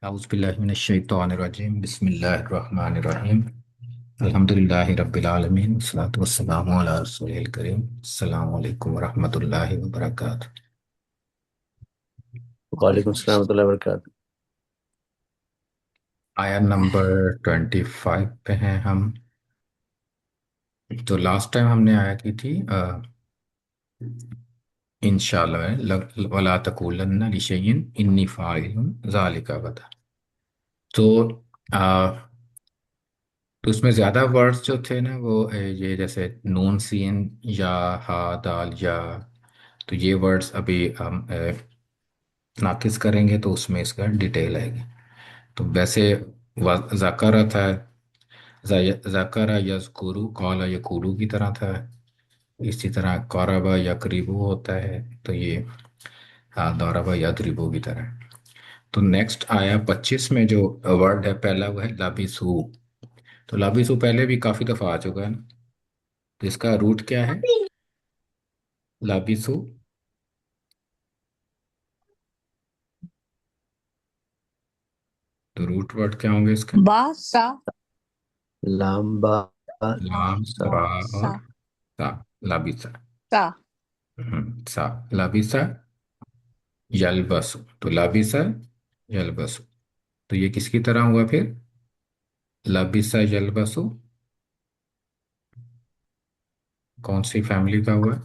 औज़ुबिल्लाहिमिनश्शैतानिर्रजीम बिस्मिल्लाहिर्रहमानिर्रहीम अल्हम्दुलिल्लाहि रब्बिल आलमीन वस्सलातु वस्सलामु अला रसूलिल करीम अस्सलामु अलैकुम वरहमतुल्लाहि वबरकातुहू। वालेकुम सलाम वरहमतुल्लाहि वबरकातुह। आया नंबर 25 पे हैं हम। तो लास्ट टाइम हमने आया की थी इंशाअल्लाह वला तकूलन्ना लिशैइन इन्नी फाइलुन ज़ालिका गदा। तो तो उसमें ज़्यादा वर्ड्स जो थे ना वो ये जैसे नून सीन या हा दाल या, तो ये वर्ड्स अभी हम नाकिस करेंगे तो उसमें इसका डिटेल आएगी। तो वैसे ज़करा था, ज़करा यज़कुरु कौला यकूलू की तरह था। इसी तरह कौरबा यकरिबू होता है, तो ये दौरबा यदरिबू की तरह। तो नेक्स्ट आया 25 में जो वर्ड है पहला वो है लाबिसू। तो लाबिसू पहले भी काफ़ी दफ़ा आ चुका है ना। तो इसका रूट क्या है? लाबिसू। तो रूट वर्ड क्या होंगे इसके? बा सा लाम्बा लाम सा बा सा और सा। लाबिसा। सा सा। लाबिसा यलबसु। तो लाबिसा यलबसु। तो ये किसकी तरह हुआ फिर? लाबिसा यलबसु कौन सी फैमिली का हुआ?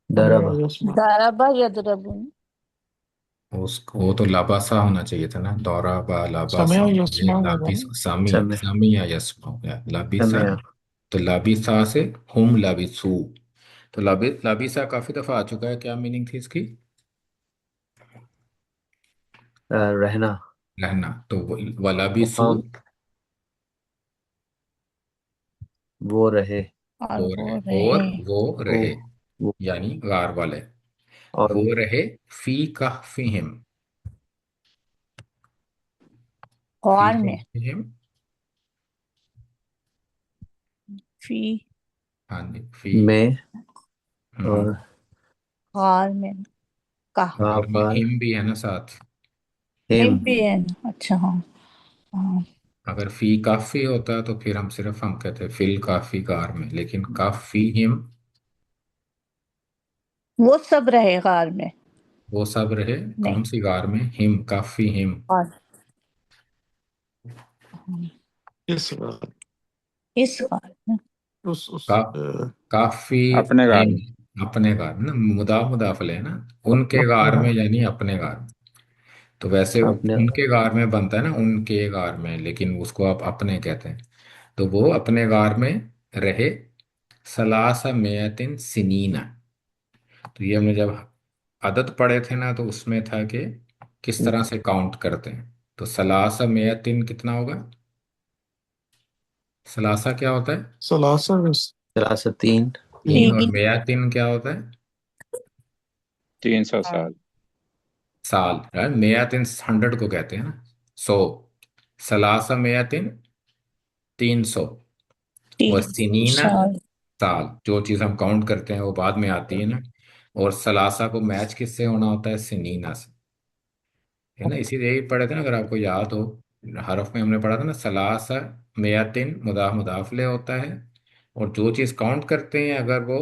दरबा दरबा यदरबुन वो तो लाबासा होना चाहिए था ना। दौरा बा लाबासा। समय ये यस्मा होगा लाबिस ना। सामी समय सामी या यस्मा या लाबिसा। समय तो लाबिसा से हुम लाबिसू। तो लाबिसा काफी दफा आ चुका है। क्या मीनिंग थी इसकी? रहना। रहना। तो वलाबिसू वहाँ वो रहे। और वो वो रहे। रहे और वो ओ रहे वो यानी गार वाले। और वो रहे फी कहफिहिम। फी गौर में कहफिहिम। फी हाँ जी फी। में हम्म। और गौर में का और में गाफार हिम भी है ना साथ। हिम हिम भी है ना। अच्छा हाँ हाँ। अगर फी काफी होता तो फिर हम कहते फिल काफी गार में, लेकिन काफी हिम। वो सब रहे गार में। वो सब रहे। नहीं कौन सी गार में? हिम काफी हिम। और हाँ, इस बार इस गार में का उस काफी अपने गार हिम। में। अपने गार में ना, मुदाफले है ना। उनके गार में यानी अपने गार में। तो वैसे अपने उनके गार में बनता है ना, उनके गार में, लेकिन उसको आप अपने कहते हैं। तो वो अपने गार में रहे सलासा मेयतिन सिनीना। तो ये हमने जब अदद पढ़े थे ना, तो उसमें था कि किस तरह से काउंट करते हैं। तो सलासा मेयतिन कितना होगा? सलासा क्या होता है? सलासा सलासतीन तीन। तीन और तीन मेयतिन क्या होता है? 300 साल। साल। मेयतिन 100 को कहते हैं ना, 100। सलासा मेयतिन 300। और तीन सिनीना साल साल। जो चीज़ हम काउंट करते हैं वो बाद में आती है ना। और सलासा को मैच किससे होना होता है? सिनीना से। है ना, इसीलिए यही पढ़े थे ना, अगर आपको याद हो। हरफ में हमने पढ़ा था ना, सलासा मियातिन मुदाफले होता है। और जो चीज़ काउंट करते हैं अगर वो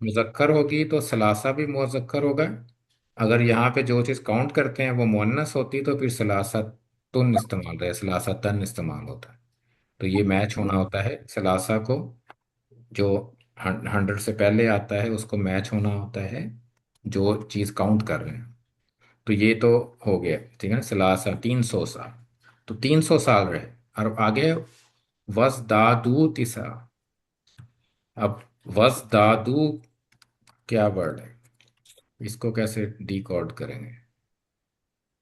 मुजक्कर होगी तो सलासा भी मुजक्कर होगा। अगर यहाँ पे जो चीज़ काउंट करते हैं वो मुअन्नस होती तो फिर सलासा तुन इस्तेमाल रहे, सलासा तन इस्तेमाल होता है। तो ये मैच होना होता है सलासा को। जो 100 से पहले आता है उसको मैच होना होता है जो चीज़ काउंट कर रहे हैं। तो ये तो हो गया, ठीक है ना। सलासा 300 साल। तो 300 साल रहे। और आगे वस दादू तिसा। अब वस दादू क्या वर्ड है? इसको कैसे डिकोड करेंगे?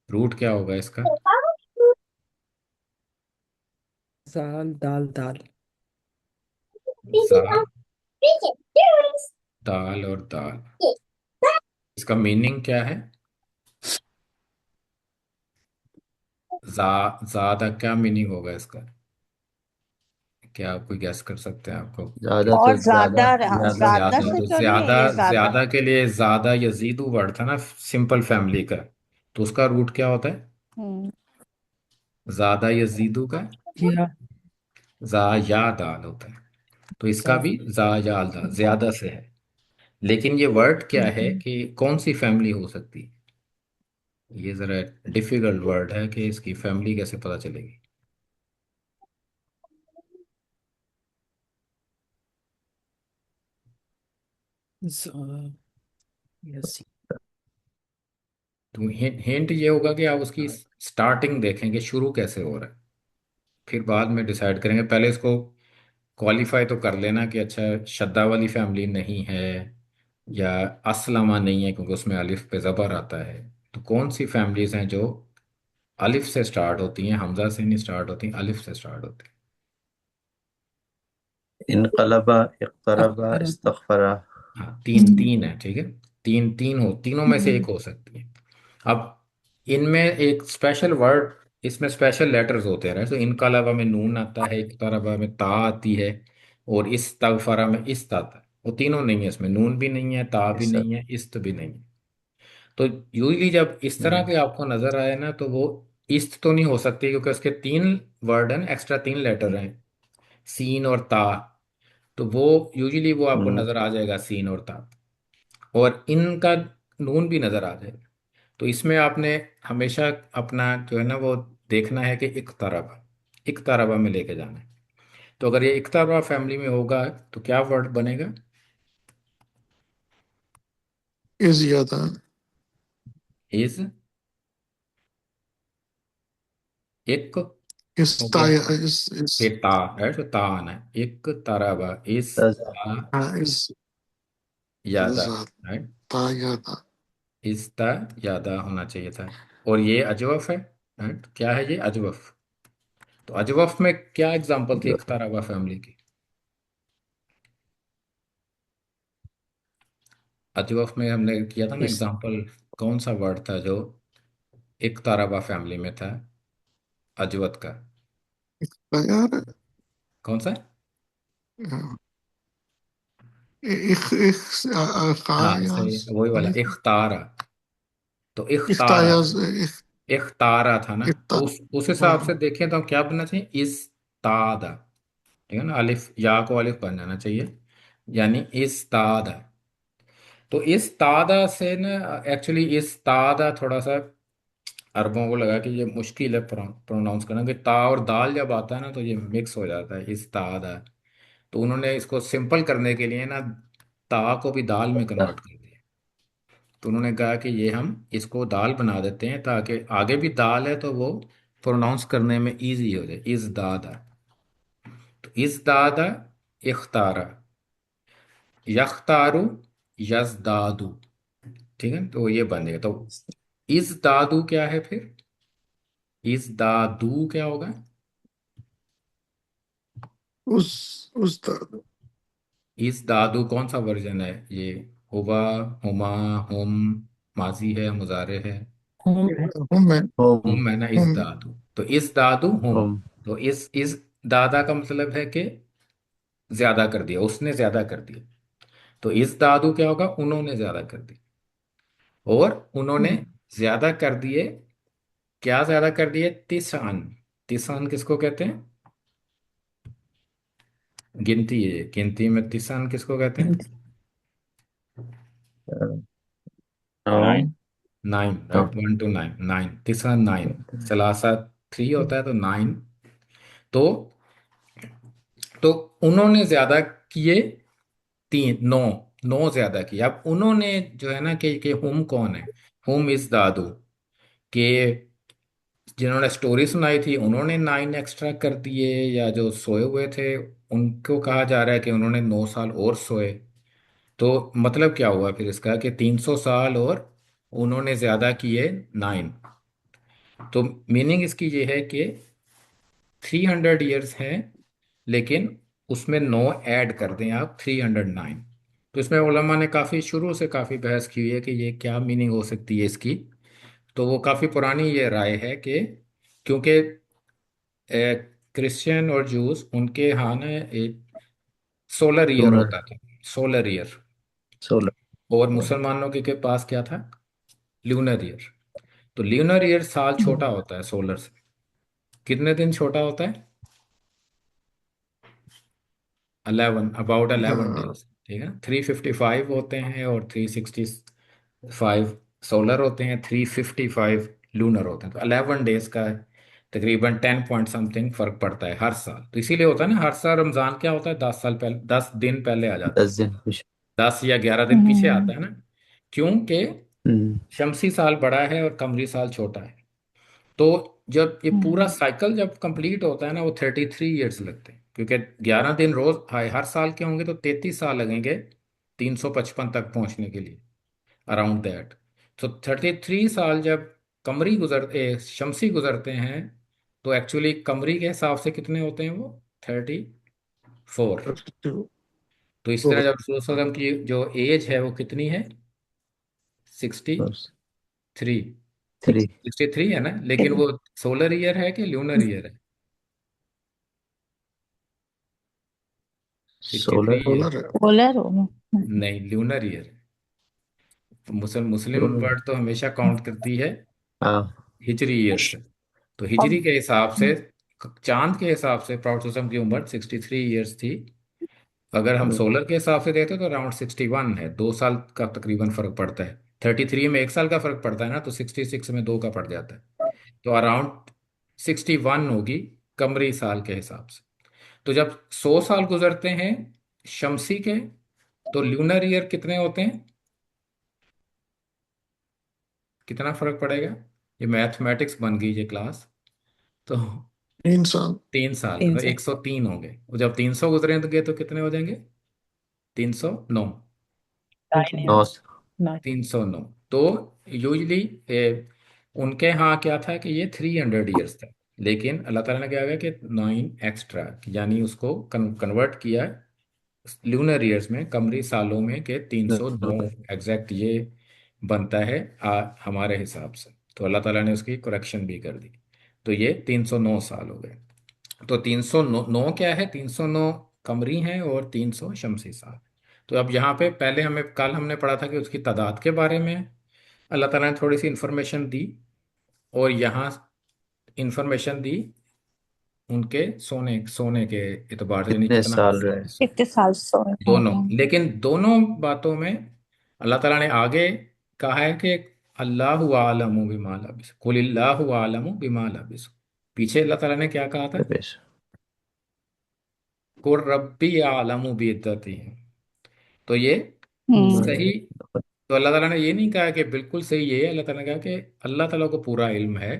रूट क्या होगा इसका? दाल दाल दाल। जा दाल और दाल। इसका मीनिंग क्या है? जा ज्यादा क्या मीनिंग होगा इसका? क्या आप कोई गैस कर सकते हैं आपको? ज्यादा और से ज्यादा, ज्यादा, ज्यादा से ज्यादा ज्यादा, से ज्यादा। तो तो नहीं है ज्यादा, ये ज्यादा। ज्यादा के लिए ज्यादा यजीदू वर्ड था ना, सिंपल फैमिली का। तो उसका रूट क्या होता है? हम्म। ज्यादा यजीदू का या जा या दाल होता है। तो इसका दा- भी जा या दाल ज्यादा से है। लेकिन ये वर्ड क्या है हम्म, कि कौन सी फैमिली हो सकती है? ये जरा डिफिकल्ट वर्ड है कि इसकी फैमिली कैसे पता चलेगी। ज- यसी तो हिंट ये होगा कि आप उसकी स्टार्टिंग देखें कि शुरू कैसे हो रहा है। फिर बाद में डिसाइड करेंगे। पहले इसको क्वालिफाई तो कर लेना कि अच्छा शद्दा वाली फैमिली नहीं है, या असलमा नहीं है क्योंकि उसमें अलिफ पे ज़बर आता है। तो कौन सी फैमिलीज हैं जो अलिफ से स्टार्ट होती हैं, हमजा से नहीं स्टार्ट होती, अलिफ से स्टार्ट होती इनकलबा, इक़्तरबा, अख्तर इस्तग़फरा। हैं? हाँ, तीन तीन है, ठीक है। तीन तीन हो, तीनों में से एक हो सकती है। अब इनमें एक स्पेशल वर्ड, इसमें स्पेशल लेटर्स होते हैं। तो इनका अलावा में नून आता है, एक तरह में ता आती है, और इस तगफरा में इस्त आता है। वो तीनों नहीं है, इसमें नून भी नहीं है, ता भी ऐसा। नहीं है, इस्त भी नहीं है। तो यूजली जब इस तरह के आपको नजर आए ना, तो वो इस्त तो नहीं हो सकती क्योंकि उसके तीन वर्ड हैं, एक्स्ट्रा तीन लेटर हैं, सीन और ता। तो वो यूजली वो आपको हम्म, नजर आ जाएगा, सीन और ता। और इनका नून भी नजर आ जाएगा। तो इसमें आपने हमेशा अपना जो है ना वो देखना है कि इकतरबा, इकतरबा में लेके जाना है। तो अगर ये इकतरबा फैमिली में होगा तो क्या वर्ड बनेगा? इज ज्यादा। इज, एक हो गया, इस्ताया इस फिर ता है, तो ता आना है, इकतरबा इस तज़ा। ता हाँ इस यादा, ज्यादा राइट। ज्यादा। इस ता यादा होना चाहिए था। और ये अजवफ है, राइट। क्या है ये? अजवफ। तो अजवफ में क्या एग्जांपल थी इकतरबा फैमिली की? अजवफ में हमने किया था ना इस एग्जांपल, कौन सा वर्ड था जो एक ताराबा फैमिली में था, अजवत का? यार कौन सा? इख हाँ सही, कायास वही वाला इख्तारा। तो इख्तारा, इख्तायास इख्तारा था ना। इख्ता तो उस हिसाब से हाँ देखें तो क्या बनना चाहिए? इस तादा, ठीक है ना, अलिफ या को अलिफ बन जाना चाहिए, यानी इस तादा। तो इस तादा से ना, एक्चुअली इस तादा थोड़ा सा अरबों को लगा कि ये मुश्किल है प्रोनाउंस करना, कि ता और दाल जब आता है ना तो ये मिक्स हो जाता है, इस तादा। तो उन्होंने इसको सिंपल करने के लिए ना ता को भी दाल में कन्वर्ट कर दिया। तो उन्होंने कहा कि ये हम इसको दाल बना देते हैं ताकि आगे भी दाल है तो वो प्रोनाउंस करने में इजी हो जाए, इस दादा। तो इस दादा, इख्तारा, यख्तारू, यजदादू, ठीक है। तो ये बनेगा। तो इस दादू क्या है फिर? इस दादू क्या होगा? उस इस दादू कौन सा वर्जन है ये? हुवा, हुमा, हुम, माजी है, मुजारे है, होम है। हूँ मैं होम, हुम है ना, इस हूँ दादू। तो इस दादू हुम। होम। तो इस दादा का मतलब है कि ज्यादा कर दिया, उसने ज्यादा कर दिया। तो इस दादू क्या होगा? उन्होंने ज्यादा कर दिया। और उन्होंने ज्यादा कर दिए, क्या ज्यादा कर दिए? तिसान। तिसान किसको कहते हैं? गिनती है, गिनती में तिसान किसको कहते हैं? 9। नाइन, हाँ। राइट। 1 to 9, नाइन, तिसान नाइन। सलासा थ्री होता है तो नाइन। तो तो उन्होंने ज्यादा किए, तीन, नौ, नौ ज्यादा किए। अब उन्होंने जो है ना कि हुम कौन है? हुम इस दादू के, जिन्होंने स्टोरी सुनाई थी उन्होंने 9 एक्स्ट्रा कर दिए, या जो सोए हुए थे उनको कहा जा रहा है कि उन्होंने 9 साल और सोए। तो मतलब क्या हुआ फिर इसका कि 300 साल और उन्होंने ज्यादा किए 9। तो मीनिंग इसकी ये है कि 300 ईयर्स हैं, लेकिन उसमें 9 ऐड कर दें आप, 309। तो इसमें उलमा ने काफ़ी शुरू से काफ़ी बहस की हुई है कि ये क्या मीनिंग हो सकती है इसकी। तो वो काफ़ी पुरानी ये राय है कि क्योंकि क्रिश्चियन और जूस उनके यहाँ ना एक सोलर ईयर लूनर होता था, सोलर ईयर। सोलर। और मुसलमानों के पास क्या था? Lunar year. तो ल्यूनर ईयर साल छोटा होता है सोलर से। कितने दिन छोटा होता है? 11, अबाउट 11 डेज। ठीक है, 355 होते हैं और 365 सोलर होते हैं, 355 लूनर होते हैं। तो 11 डेज का तकरीबन 10 पॉइंट समथिंग फर्क पड़ता है हर साल। तो इसीलिए होता है ना, हर साल रमजान क्या होता है, 10 साल पहले, 10 दिन पहले आ जाता है। 10 दिन कुछ। 10 या 11 दिन पीछे हम्म आता है ना, क्योंकि हम्म, शमसी साल बड़ा है और कमरी साल छोटा है। तो जब ये पूरा हम्म साइकिल जब कंप्लीट होता है ना, वो 33 ईयर्स लगते हैं, क्योंकि 11 दिन रोज हर साल के होंगे, तो 33 साल लगेंगे 355 तक पहुंचने के लिए, अराउंड दैट। तो 33 साल जब शमसी गुजरते हैं, तो एक्चुअली कमरी के हिसाब से कितने होते हैं वो? 34। तो इस तरह जब रसूल सल्लल्लाहु अलैहि वसल्लम की जो एज है वो कितनी है? 63। 3। 63 है ना, लेकिन वो सोलर ईयर है कि ल्यूनर ईयर है? 63 सोलर। ईयर। सोलर है। पोलर हो। नहीं, ल्यूनर ईयर है। तो मुस्लिम लूनर। वर्ड तो हमेशा काउंट करती है हाँ। हिजरी ईयर से। तो हिजरी अब के हिसाब से, चांद के हिसाब से प्रॉफेट सल्लल्लाहु अलैहि वसल्लम की उम्र 63 ईयर्स थी। अगर हम सोलर के हिसाब से देते तो अराउंड 61 है, 2 साल का तकरीबन फर्क पड़ता है। 33 में 1 साल का फर्क पड़ता है ना, तो 66 में 2 का पड़ जाता है। तो अराउंड 61 होगी कमरी साल के हिसाब से। तो जब 100 साल गुजरते हैं शमसी के, तो ल्यूनर ईयर कितने होते हैं? कितना फर्क पड़ेगा? ये मैथमेटिक्स बन गई ये क्लास। तो 3 साल। 3 साल, तीन तो से 103 होंगे। और जब 300 गुजरेंगे तो कितने हो जाएंगे? 309। 9। 9 309। तो यूजली उनके यहाँ क्या था कि ये 300 ईयर्स था, लेकिन अल्लाह ताला ने क्या किया कि 9 एक्स्ट्रा, यानी उसको कन्वर्ट किया लूनर ईयर्स में, कमरी सालों में, के 309 एग्जैक्ट ये बनता है हमारे हिसाब से। तो अल्लाह ताला ने उसकी करेक्शन भी कर दी। तो ये 309 साल हो गए। तो 309 क्या है? 309 कमरी हैं और 300 शमसी साल। तो अब यहाँ पे पहले हमें, कल हमने पढ़ा था कि उसकी तादाद के बारे में अल्लाह ताला ने थोड़ी सी इंफॉर्मेशन दी, और यहाँ इंफॉर्मेशन दी उनके सोने सोने के एतबार से, यानी कितने कितना साल रहे? सोए। कितने साल सोए? दोनों, लेकिन दोनों बातों में अल्लाह ताला ने आगे कहा है कि अल्लाहु आलमु बिमा लबिस, कुलिल्लाहु आलमु बिमा लबिस। पीछे अल्लाह ताला ने क्या कहा था? बेश। कुर रब्बी आलमु बिद्दतिहिम। तो ये हम्म सही। तो अल्लाह ताला ने ये नहीं कहा कि बिल्कुल सही ये है, अल्लाह ताला ने कहा कि अल्लाह ताला को पूरा इल्म है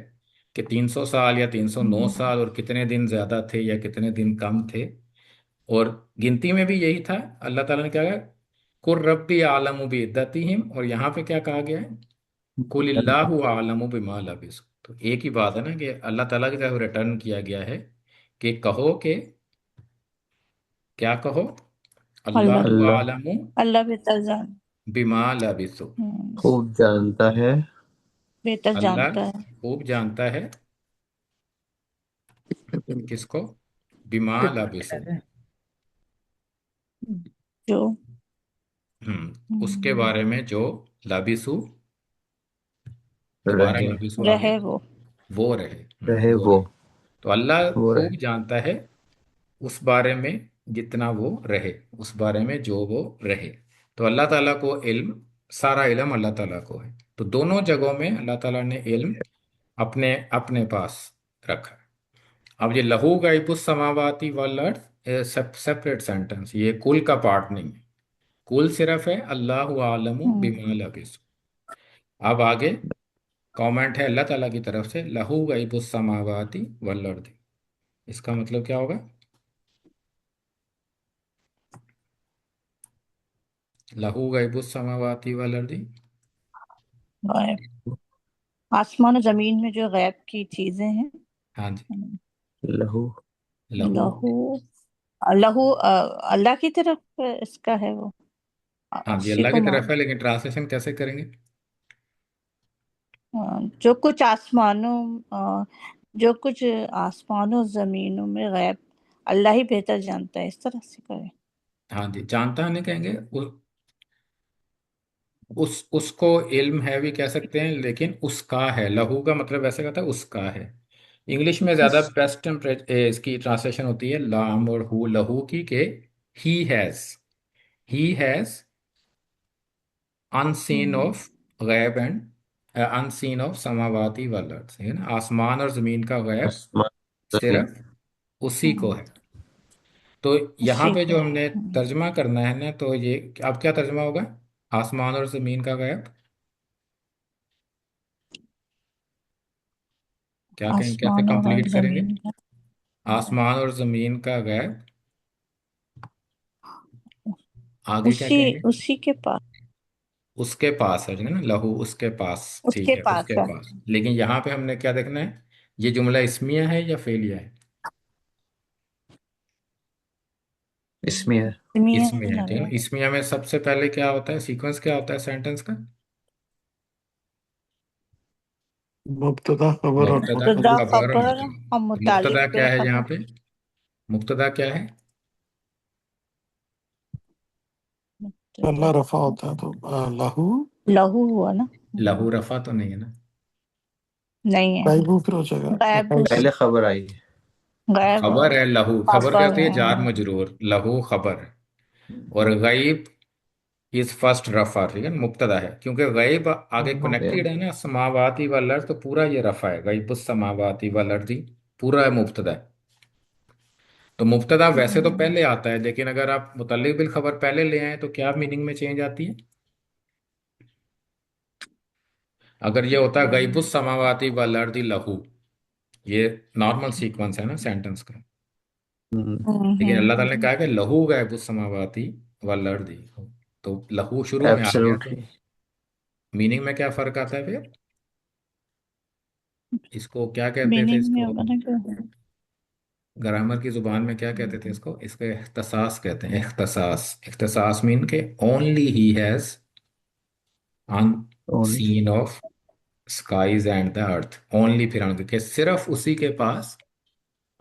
कि 300 साल या 309 साल, और कितने दिन ज्यादा थे या कितने दिन कम थे। और गिनती में भी यही था। अल्लाह ताला ने क्या कहा? कुर रब्बी आलमु बिद्दतिहिम। और यहाँ पे क्या कहा गया है? कुल इल्लाहु आलमु बिमा लबिस। तो एक ही बात है ना, कि अल्लाह ताला की तरफ रिटर्न किया गया है कि कहो कि, क्या कहो? अल्लाह अल्लाहु अल्लाह आलमु अल्लाह बेहतर जान। बिमा लबिसु। खूब जानता है। बेहतर अल्लाह जानता है। खूब जानता है किसको? बिमा लबिसु। है। जो उसके हम्म, बारे में जो लबिसु, दोबारा रहे। लबिसु आ गया, रहे वो। वो रहे। रहे वो वो। रहे। तो अल्लाह वो रहे। खूब जानता है उस बारे में, जितना वो रहे, उस बारे में जो वो रहे। तो अल्लाह ताला को इल्म, सारा इल्म अल्लाह ताला को है। तो दोनों जगहों में अल्लाह ताला ने इल्म अपने अपने पास रखा। अब ये लहू गाइबुस समावाती वल अर्थ सेपरेट सेंटेंस, ये कुल का पार्ट नहीं है। कुल सिर्फ है अल्लाह आलमु हम्म बिमा लबिस। अब आगे कमेंट है अल्लाह ताला की तरफ से, लहू गाइबुस समावाती वल अर्थ। इसका मतलब क्या होगा? लहू गाइबुस समावाती वल अर्थ। गायब, आसमान और जमीन में जो गैब की चीजें हैं। हाँ जी। हम्म, लहू। लहू। लहू। लहू अल्लाह की तरफ इसका है वो। हाँ जी, उसी अल्लाह को की तरफ मान। है, लेकिन ट्रांसलेशन कैसे करेंगे? जो कुछ आसमानों जो कुछ आसमानों जमीनों में गैब अल्लाह ही बेहतर जानता है, इस तरह से करें। हाँ जी, जानता नहीं कहेंगे, उसको इल्म है भी कह सकते हैं, लेकिन उसका है, लहू का मतलब ऐसे कहता है उसका है। इंग्लिश में ज्यादा उस बेस्ट इसकी ट्रांसलेशन होती है लाम और हु, लहू की, के he has unseen hmm, of गैब एंड अनसीन ऑफ समावाती वल अर्थ, है ना, आसमान और जमीन का गैब आसमान जमीन। सिर्फ उसी को हम्म, है। तो यहाँ उसी पे को जो है। हमने तर्जमा करना है ना, तो ये अब क्या तर्जमा होगा, आसमान और जमीन का गैब, क्या कहें, कैसे आसमानों और कंप्लीट करेंगे, जमीन का है। आसमान और जमीन का गैब, आगे क्या उसी कहेंगे, उसी के पास। उसके पास है ना, लहू उसके पास, ठीक उसके है, पास उसके है। पास। लेकिन यहाँ पे हमने क्या देखना है, ये जुमला इसमिया है या फेलिया है, इसमें है। इसमें इसमें है, लग ठीक है रहा ना। है। इसमिया में सबसे पहले क्या होता है, सीक्वेंस क्या होता है सेंटेंस का, मुब्तदा खबर और मुब्तदा मुब्तदा खबर खबर मुतला। और तो मुतालिक मुब्तदा पे क्या है यहाँ खबर। पे, मुब्तदा क्या है, पहला मुब्तदा रफा होता है तो लहू लहू हुआ ना। लहू रफा तो नहीं है ना, नहीं है। गायबू फिर हो जाएगा गैब अकाउंट। पहले खबर आई है। गैब खबर है, लहू खबर क्या पापा होती है, जार है। मजरूर, लहू खबर है। और गईब इज फर्स्ट रफा, ठीक है ना, मुब्तदा है, क्योंकि गईब आगे गया। कनेक्टेड है ना, समावाती वल अर्थ, तो पूरा ये रफा है, गईब समावाती वल अर्दी, पूरा है मुब्तदा है। तो मुब्तदा वैसे तो पहले आता है, लेकिन अगर आप मुतल्लिक बिल खबर पहले ले आए तो क्या मीनिंग में चेंज आती है। अगर ये होता है गईबुस समावाती वल अर्दी लहू, ये नॉर्मल सीक्वेंस है ना सेंटेंस का। लेकिन अल्लाह ताला ने कहा कि लहू गैबुस समावाती वल अर्दी, तो लहू शुरू में आ गया, तो एब्सोल्युटली। मीनिंग में क्या फर्क आता है फिर, इसको क्या कहते थे, मीनिंग में इसको होगा ना कि ग्रामर की जुबान में क्या कहते थे इसको, इसको इख्तसास कहते हैं, इख्तसास, इख्तसास मीन के only he has only. Unseen of skies and the earth, only, फिर आगे के सिर्फ उसी के पास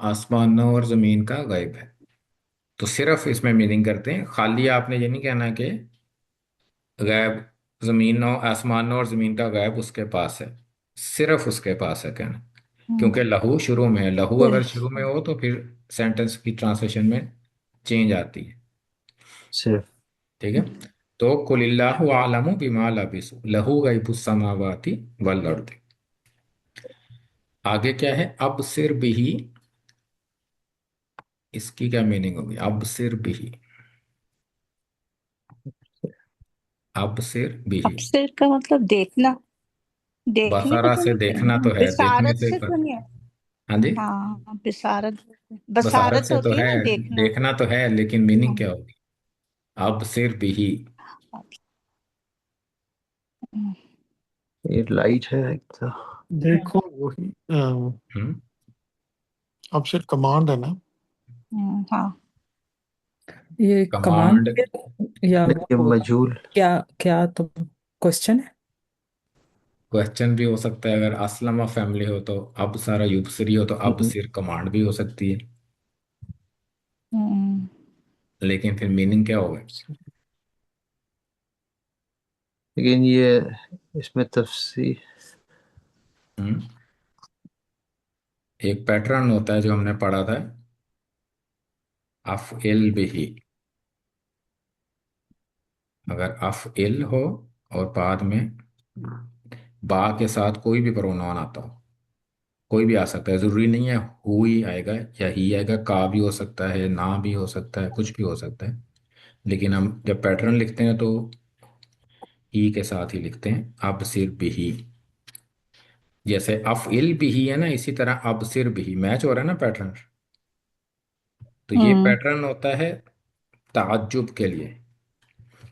आसमानों और जमीन का गैब है। तो सिर्फ इसमें मीनिंग करते हैं, खाली आपने ये नहीं कहना कि गैब, जमीनों आसमानों और जमीन का गैब उसके पास है, सिर्फ उसके पास है कहना। क्योंकि लहू शुरू में है, लहू अगर सिर्फ। शुरू में हो तो फिर सेंटेंस की ट्रांसलेशन में चेंज आती है, सिर्फ। ठीक है। तो कुलिल्लाहु आलमु बिमा लबिसु लहू गैबुस समावाति वल अर्द। आगे क्या है, अब सिर बिही, इसकी क्या मीनिंग होगी, अब सिर बिही, अब सिर बिही, अबसर का मतलब देखना। देखने को बसारा तो से नहीं देखना कहेंगे, तो है, देखने बिसारत से से पर, तो नहीं है। हाँ जी, हाँ बिसारत। बसारत बसारत से तो होती है है, ना, देखना। देखना तो है, लेकिन मीनिंग हाँ। क्या होगी, अब सिर बिही। ये लाइट है एक तो। देखो वही हम्म, अब सिर्फ कमांड है ना। हाँ। ये कमांड कमांड, या नहीं, ये वो मजहूल। क्या क्या तो क्वेश्चन है। क्वेश्चन भी हो सकता है, अगर असलमा फैमिली हो तो अब सारा युबसरी हो तो अब हम्म, सिर कमांड भी हो सकती है, हम्म, लेकिन फिर मीनिंग क्या होगा। लेकिन ये इसमें तफसीर। हम्म, एक पैटर्न होता है जो हमने पढ़ा था, अफ इल बिही, अगर अफ इल हो और बाद में बा के साथ कोई भी प्रोनाउन आता हो, कोई भी आ सकता है, जरूरी नहीं है हु ही आएगा या ही आएगा, का भी हो सकता है, ना भी हो सकता है, कुछ भी हो सकता है। लेकिन हम जब पैटर्न लिखते हैं तो ही के साथ ही लिखते हैं, अब सिर बिही, जैसे अफ इल बिही है ना, इसी तरह अब सिर बिही मैच हो रहा है ना पैटर्न। तो ये हम्म, पैटर्न होता है ताज्जुब के लिए,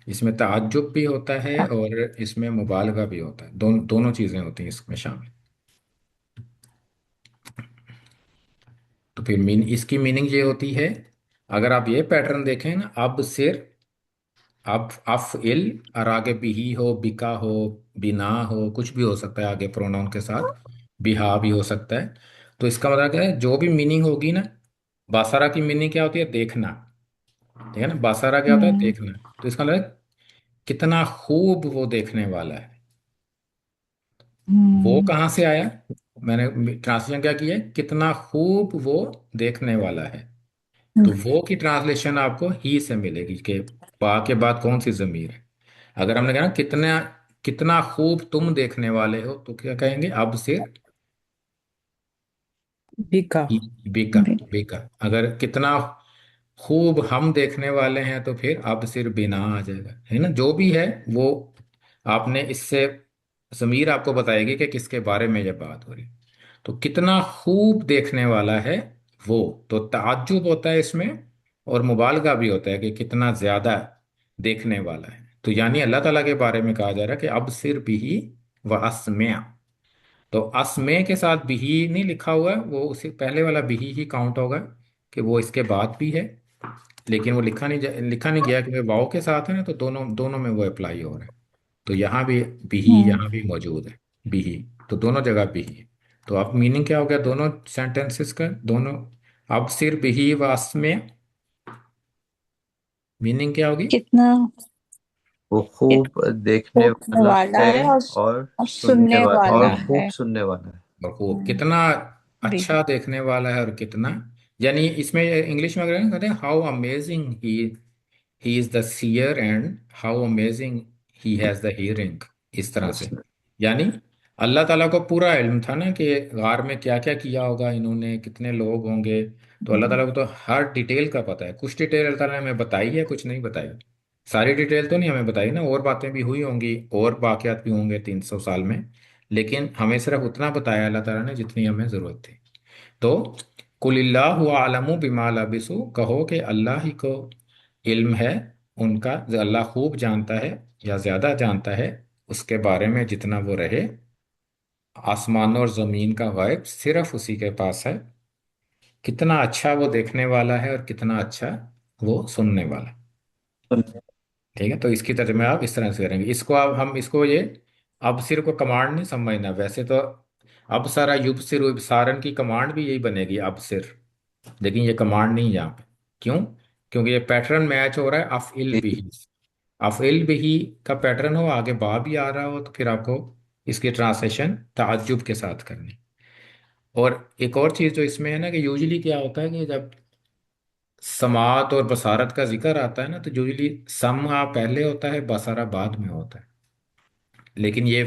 इसमें ताज्जुब भी होता है और इसमें मुबालगा भी होता है, दोनों चीजें होती हैं इसमें शामिल। तो फिर इसकी मीनिंग ये होती है, अगर आप ये पैटर्न देखें ना, अब सिर, अब अफ इल, और आगे बिही हो, बिका हो, बिना हो, कुछ भी हो सकता है आगे प्रोनाउन के साथ, बिहा भी हो सकता है। तो इसका मतलब क्या है, जो भी मीनिंग होगी ना, बासारा की मीनिंग क्या होती है, देखना। ठीक है ना, बासारा क्या होता है, हम्म देखना। तो इसका मतलब है, कितना खूब वो देखने वाला है। वो हम्म कहाँ से आया, मैंने ट्रांसलेशन क्या किया है, कितना खूब वो देखने वाला है। तो वो की ट्रांसलेशन आपको ही से मिलेगी कि बा के बाद कौन सी जमीर है। अगर हमने कहा ना कितना, कितना खूब तुम देखने वाले हो, तो क्या कहेंगे, अब सिर बिका। बेका। बेका। अगर कितना खूब हम देखने वाले हैं, तो फिर अब सिर बिना आ जाएगा, है ना, जो भी है वो आपने इससे ज़मीर आपको बताएगी कि किसके बारे में ये बात हो रही। तो कितना खूब देखने वाला है वो, तो ताज्जुब होता है इसमें, और मुबालगा भी होता है कि कितना ज्यादा देखने वाला है। तो यानी अल्लाह ताला के बारे में कहा जा रहा है कि अब सिर बिही व अस्म्या। तो अस्मे के साथ बिही नहीं लिखा हुआ है, वो उसी पहले वाला बिही ही काउंट होगा, कि वो इसके बाद भी है। लेकिन वो लिखा नहीं गया, क्योंकि वाव के साथ है ना, तो दोनों दोनों में वो अप्लाई हो रहा है। तो यहाँ भी बिही, हम्म यहाँ भी मौजूद है बिही। तो दोनों जगह बिही है। तो अब मीनिंग क्या हो गया दोनों सेंटेंसेस का, दोनों। अब सिर बिही व अस्मे, कितना मीनिंग क्या होगी, वो कितना खूब देखने देखने वाला वाला है है और और सुनने सुनने वाला, वाला और खूब है। सुनने वाला है। और खूब हम्म, कितना भी अच्छा देखने वाला है, और कितना, यानी इसमें इंग्लिश में अगर कहते हैं how amazing he is the seer and how amazing he has the hearing, इस तरह से। यानी अल्लाह ताला को पूरा इल्म था ना कि गार में क्या क्या किया होगा इन्होंने, कितने लोग होंगे। तो अल्लाह ताला को तो हर डिटेल का पता है। कुछ डिटेल अल्लाह ताला ने हमें बताई है, कुछ नहीं बताई। सारी डिटेल तो नहीं हमें बताई ना, और बातें भी हुई होंगी, और वाकयात भी होंगे 300 साल में। लेकिन हमें सिर्फ उतना बताया अल्लाह ताला ने जितनी हमें ज़रूरत थी। तो कुलिल्लाहु आलमु बिमा लबिसु, कहो कि अल्लाह ही को इल्म है उनका, जो अल्लाह खूब जानता है या ज़्यादा जानता है उसके बारे में जितना वो रहे। आसमानों और ज़मीन का गायब सिर्फ उसी के पास है। कितना अच्छा वो देखने वाला है, और कितना अच्छा वो सुनने वाला। सुनने। ठीक है, तो इसकी तर्जुमे आप इस तरह से करेंगे इसको। अब हम इसको ये, अब सिर को कमांड नहीं समझना वैसे तो। अब सारा युब सिर सारन की कमांड भी यही बनेगी, अब सिर। लेकिन ये कमांड नहीं है यहाँ पे। क्यों? क्योंकि ये पैटर्न मैच हो रहा है अफइल जी। बिही। अफइल बिही का पैटर्न हो, आगे बा भी आ रहा हो, तो फिर आपको इसकी ट्रांसलेशन ताज्जुब के साथ करनी। और एक और चीज़ जो इसमें है ना, कि यूजली क्या होता है कि जब समात और बसारत का जिक्र आता है ना, तो यूजली समा पहले होता है, बसारा बाद में होता है। लेकिन ये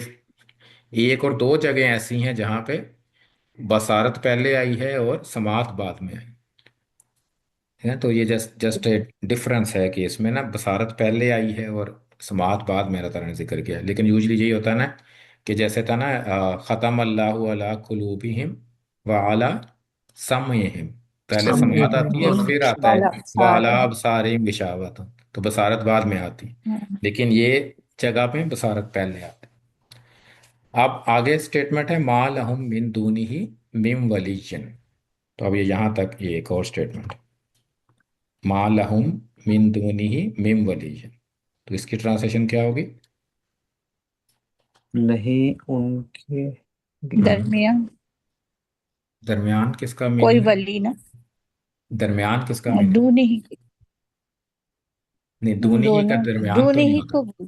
एक और दो जगह ऐसी हैं जहाँ पे बसारत पहले आई है और समात बाद में आई है। तो ये जस्ट जस्ट डिफरेंस है कि इसमें ना बसारत पहले आई है और समात बाद में अल्लाह ताला ने जिक्र किया है। लेकिन यूजली यही होता है ना, कि जैसे था ना, ख़तम अल्लाहु अला कुलूबिहिम व अला समइहिम। पहले समय समात समझ आती है, है। फिर आता है वाला व सारे अला हैं। अबसारिहिम गिशावत। तो बसारत बाद में आती है। लेकिन ये जगह पे बसारत पहले आती है। अब आगे स्टेटमेंट है मा लहुम मिन दूनिही मिन वलिय्यन। तो अब ये यहाँ तक, ये एक और स्टेटमेंट, मा लहुम मिन दूनिही मिन वलिय्यन। तो इसकी ट्रांसलेशन क्या होगी? नहीं उनके लिए। हम्म, दरमियान दरमियान किसका कोई मीनिंग है? वली ना, दरमियान किसका मीनिंग? दूनी ही, नहीं, दूनी ही का दोनों दरमियान तो दूनी नहीं ही होता। को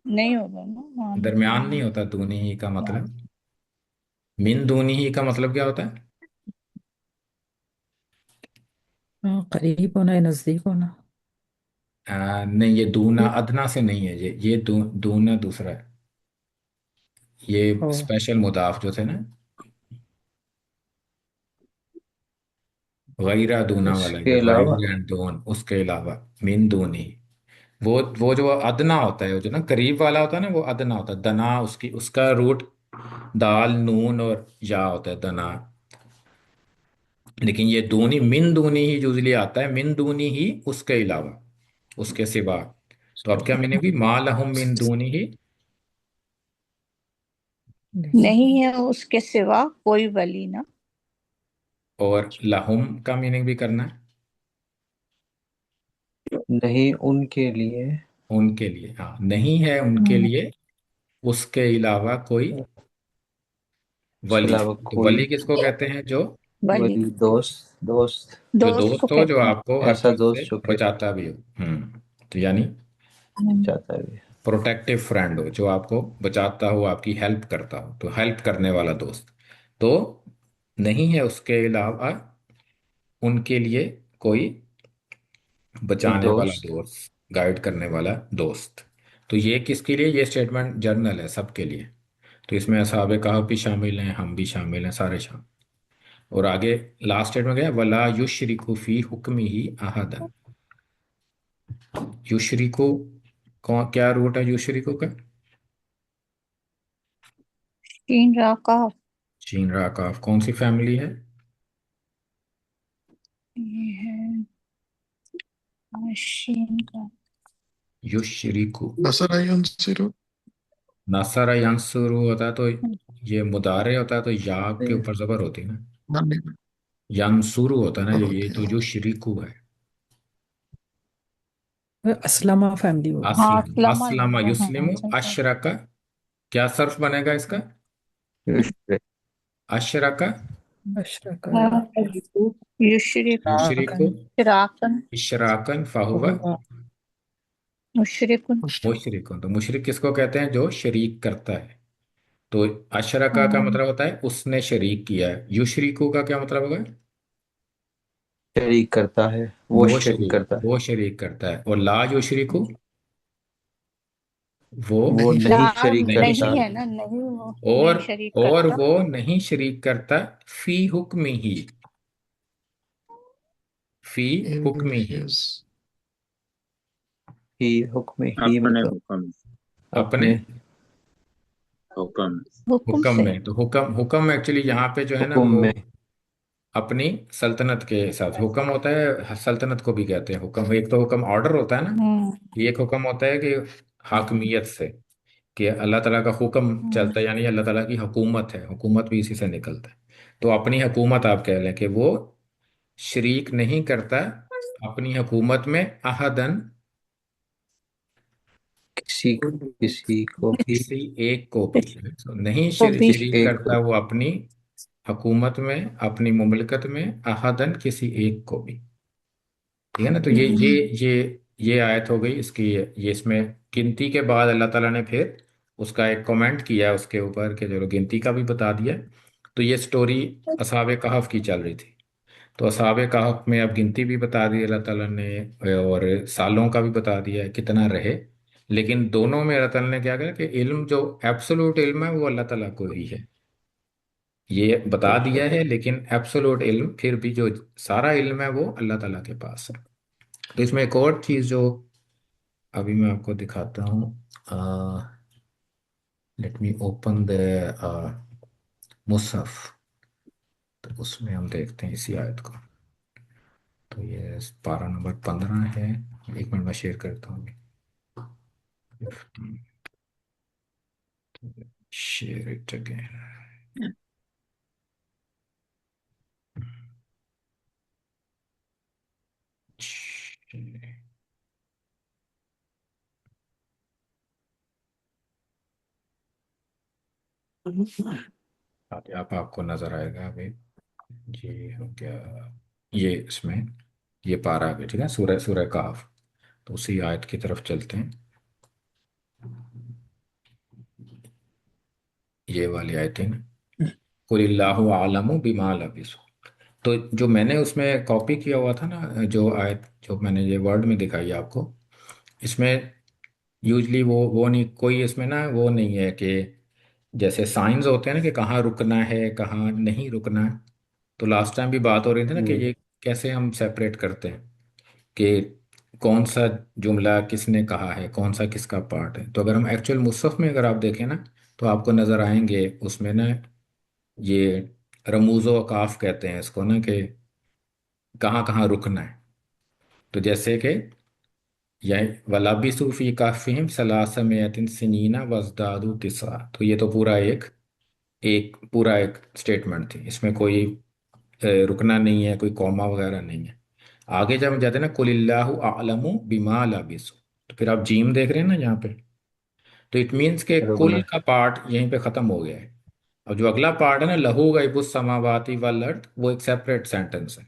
नहीं होगा ना, मालूम दरमियान नहीं नहीं। होता दूनी ही का मतलब। मिन दूनी ही का मतलब क्या होता है? हाँ, करीब होना या नजदीक होना। नहीं, ये दूना अदना से नहीं है, ये दूना दूसरा है। ये ओ। स्पेशल मुदाफ जो थे ना, गैरा दूना वाला, उसके ये अलावा। गैर एंड दून, उसके अलावा मिन दूनी। वो जो अदना होता है, जो ना करीब वाला होता है ना, वो अदना होता है। दना उसकी उसका रूट दाल नून और या होता है, दना। लेकिन ये दूनी, मिन दूनी ही यूजली आता है, मिन दूनी ही उसके अलावा, उसके सिवा। तो अब क्या मैंने भी मा लहुम मिन दूनी ही, नहीं। नहीं है उसके सिवा कोई वली ना, और लहुम का मीनिंग भी करना है। नहीं उनके लिए। उनके लिए, हाँ, नहीं है उनके हम्म, लिए उसके अलावा कोई उसके वली। अलावा तो कोई वली किसको कहते हैं? जो वली वली दोस्त दोस्त जो दोस्त को दोस्त हो, जो कहते हैं। आपको हर ऐसा चीज से दोस्त जो कि बचाता भी हो। तो यानी हम्म, चाहता है। प्रोटेक्टिव फ्रेंड हो, जो आपको बचाता हो, आपकी हेल्प करता हो, तो हेल्प करने वाला दोस्त। तो नहीं है उसके अलावा उनके लिए कोई कोई बचाने वाला दोस्त दोस्त, गाइड करने वाला दोस्त। तो ये किसके लिए? ये स्टेटमेंट जर्नल है सबके लिए। तो इसमें असहाबे कहफ भी शामिल हैं, हम भी शामिल हैं, सारे शामिल। और आगे लास्ट स्टेटमेंट क्या है? वला युशरिकु फी हुक्मिही अहदन। युशरिकु कौन, क्या रूट है युशरिकु का? शीन रा काफ। शीन रा काफ। कौन सी फैमिली है? ये है शीन का। युशरिकु। नसर युनसिरु। नसरा यंसुरु होता है तो ये मुदारे होता है, तो या के ऊपर जबर होती है ना। नन्नी। यंसुरु होता है ना, पर ये होती तो है। युशरिकु है। असलमा फैमिली होगी। हाँ अस्लम, अस्लमा अस्लमा लगा। हाँ युस्लिमु सही कहा। अशरका। क्या सर्फ बनेगा इसका? युशरे अशरका अशरका हाँ, युशरिक युशरिकु युशराकन शिराकन इशराकन फाहुवा वहुवा मुशरिकुन। मुश्किल। मुशरिकुन। तो मुशरिक किसको कहते हैं? जो शरीक करता है। तो अशरका का हाँ मतलब होता है उसने शरीक किया है। युशरिकु का क्या मतलब होगा? शरीक करता है, वो शरीक करता है। वो शरीक करता है। और ला युशरिकु, वो वो नहीं नहीं ला शरीक नहीं करता। नहीं है शरीक। ना, नहीं वो और नहीं शरीक और करता। वो नहीं शरीक करता फी हुक्मी ही। फी इन हुक्मी ही। हिज। ही हुक्म ही अपने मतलब हुक्म अपने अपने हुक्म हुक्म हुक्म से। में। तो हुक्म, हुक्म एक्चुअली यहाँ पे जो है ना, हुक्म वो में। अपनी सल्तनत के हिसाब से हुक्म होता है। सल्तनत को भी कहते हैं हुक्म। एक तो हुक्म ऑर्डर होता है ना, हम्म एक हुक्म होता है कि हाकमियत से, कि अल्लाह ताला का हुक्म हम्म, चलता है, यानी अल्लाह ताला की हुकूमत है, हुकूमत भी इसी से निकलता है। तो अपनी हुकूमत आप कह लें कि वो शरीक नहीं करता अपनी हुकूमत में अहदन, किसी किसी को भी किसी एक को भी। तो नहीं तो भी शरीक एक करता वो अपनी हुकूमत में, अपनी मुमलिकत में अहदन, किसी एक को भी। ठीक है ना। तो ये आयत हो गई इसकी। ये इसमें गिनती के बाद अल्लाह ताला ने फिर उसका एक कमेंट किया है उसके ऊपर, कि चलो गिनती का भी बता दिया। तो ये स्टोरी असहाबे कहफ की चल रही थी। तो असहाबे कहफ में अब गिनती भी बता दी अल्लाह ताला ने, और सालों का भी बता दिया है कितना रहे। लेकिन दोनों में अल्लाह ताला ने क्या कहा कि इल्म, जो एब्सोल्यूट इल्म है, वो अल्लाह ताला को ही है। ये बता दिया है, लेकिन एब्सोल्यूट इल्म फिर भी, जो सारा इल्म है, वो अल्लाह ताला के पास है। तो इसमें एक और चीज जो अभी मैं आपको दिखाता हूँ, लेट मी ओपन द मुसहफ। तो उसमें हम देखते हैं इसी आयत को। तो ये पारा नंबर 15 है। एक मिनट में शेयर करता हूँ। Share it again. आप आपको नजर आएगा अभी। ये हो गया। ये इसमें ये पारा है, ठीक है, सूरह सूरह कहफ। तो उसी आयत की तरफ चलते हैं। ये वाली आयतें ना, कुलिल्लाहु आलमु बिमा लबिसु। तो जो मैंने उसमें कॉपी किया हुआ था ना, जो आयत जो मैंने ये वर्ड में दिखाई आपको, इसमें यूजली वो नहीं, कोई इसमें ना वो नहीं है कि जैसे साइंस होते हैं ना, कि कहाँ रुकना है कहाँ नहीं रुकना है। तो लास्ट टाइम भी बात हो रही थी ना, कि हम्म, ये कैसे हम सेपरेट करते हैं, कि कौन सा जुमला किसने कहा है, कौन सा किसका पार्ट है। तो अगर हम एक्चुअल मुसहफ में अगर आप देखें ना, तो आपको नजर आएंगे उसमें ना, ये रमूज़ व अकाफ कहते हैं इसको ना, कि कहाँ कहाँ रुकना है। तो जैसे कि यह वलाबिसु फी कहफिहिम सलासमियतिन सिनीना वज़दादु तिसआ। तो ये तो पूरा एक एक पूरा एक स्टेटमेंट थी। इसमें कोई रुकना नहीं है, कोई कॉमा वगैरह नहीं है। आगे जब हम जाते हैं ना, कुलिल्लाहु आलमु बिमा लाबिसु, तो फिर आप जीम देख रहे हैं ना यहाँ पे। तो इट मीन्स के कुल रुकना। का पार्ट यहीं पे खत्म हो गया है। और जो अगला पार्ट है ना, लहू गैबुस समावाति वल अर्थ, वो एक सेपरेट सेंटेंस है।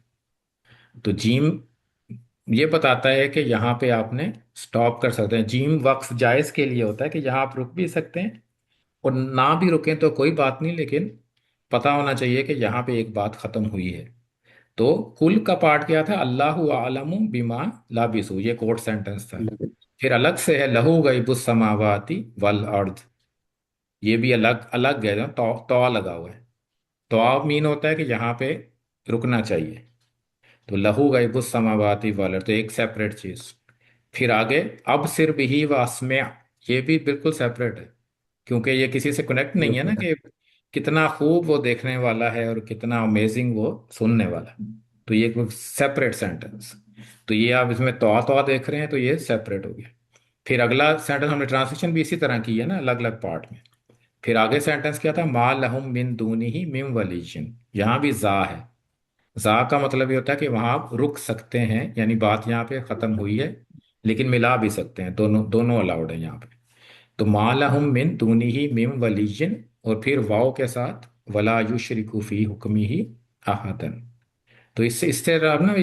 तो जीम ये बताता है कि यहाँ पे आपने स्टॉप कर सकते हैं। जीम वक्फ जायज के लिए होता है कि यहाँ आप रुक भी सकते हैं और ना भी रुकें तो कोई बात नहीं, लेकिन पता होना चाहिए कि यहाँ पे एक बात खत्म हुई है। तो कुल का पार्ट क्या था? अल्लाहु आलमु बिमा लाबिसु, ये कोट सेंटेंस था। फिर अलग से है लहू गैबुस समावाति वल अर्द, ये भी अलग अलग है ना, तो लगा हुआ है। तो मीन होता है कि यहाँ पे रुकना चाहिए। तो लहू गैबुस समावाति वल अर्द, तो एक सेपरेट चीज। फिर आगे अब सिर बिही व अस्म्या, ये भी बिल्कुल सेपरेट है, क्योंकि ये किसी से कनेक्ट नहीं है ना कि कितना खूब वो देखने वाला है और कितना अमेजिंग वो सुनने वाला है। तो ये एक सेपरेट सेंटेंस। तो ये आप इसमें तो देख रहे हैं, तो ये सेपरेट हो गया। फिर अगला सेंटेंस हमने ट्रांसलेशन भी इसी तरह की है ना, अलग अलग पार्ट में। फिर आगे सेंटेंस क्या था? मा लहुम मिन दूनिही मिन वलीजिन, यहाँ भी जा है। जा का मतलब ये होता है कि वहां आप रुक सकते हैं, यानी बात यहाँ पे खत्म हुई है, लेकिन मिला भी सकते हैं, दोनों दोनों अलाउड है यहाँ पे। तो मालहुम मिन दूनिही मिम वलीजिन, और फिर वाव के साथ वला युशरिकु फी हुक्मिही अहदन। तो इससे अब ना